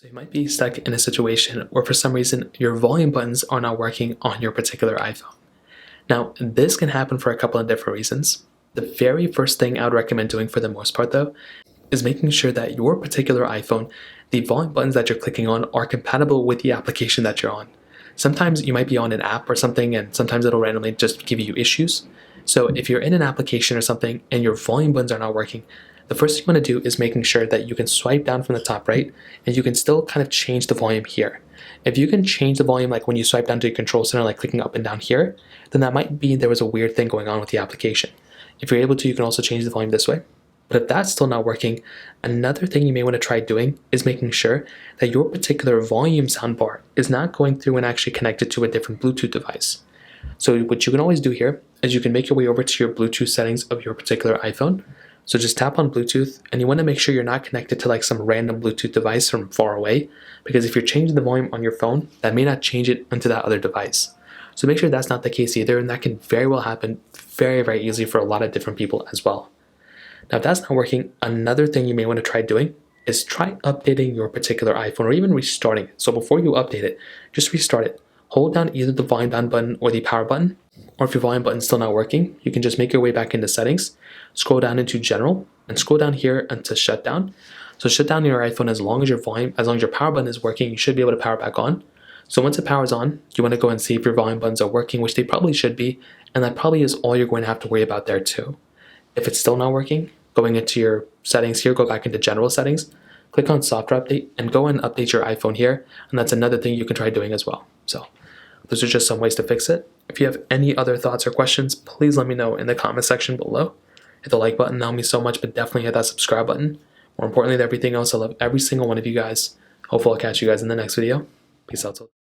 So you might be stuck in a situation where for some reason your volume buttons are not working on your particular iPhone. Now, this can happen for a couple of different reasons. The very first thing I would recommend doing for the most part though, is making sure that your particular iPhone, the volume buttons that you're clicking on are compatible with the application that you're on. Sometimes you might be on an app or something and sometimes it'll randomly just give you issues. So if you're in an application or something and your volume buttons are not working, the first thing you want to do is making sure that you can swipe down from the top right and you can still kind of change the volume here. If you can change the volume like when you swipe down to your control center, like clicking up and down here, then that might be there was a weird thing going on with the application. If you're able to, you can also change the volume this way. But if that's still not working, another thing you may want to try doing is making sure that your particular volume soundbar is not going through and actually connected to a different Bluetooth device. So what you can always do here is you can make your way over to your Bluetooth settings of your particular iPhone. So just tap on Bluetooth and you want to make sure you're not connected to like some random Bluetooth device from far away, because if you're changing the volume on your phone, that may not change it onto that other device. So make sure that's not the case either, and that can very well happen very, very easily for a lot of different people as well. Now, if that's not working, another thing you may want to try doing is try updating your particular iPhone or even restarting it. So before you update it, just restart it. Hold down either the volume down button or the power button, or if your volume button is still not working, you can just make your way back into settings, scroll down into general, and scroll down here into shutdown. So shut down your iPhone as long as your power button is working, you should be able to power back on. So once the power is on, you want to go and see if your volume buttons are working, which they probably should be, and that probably is all you're going to have to worry about there too. If it's still not working, going into your settings here, go back into general settings, click on software update, and go and update your iPhone here, and that's another thing you can try doing as well. So those are just some ways to fix it. If you have any other thoughts or questions, please let me know in the comment section below. Hit the like button, that helps me so much, but definitely hit that subscribe button. More importantly than everything else, I love every single one of you guys. Hopefully I'll catch you guys in the next video. Peace out.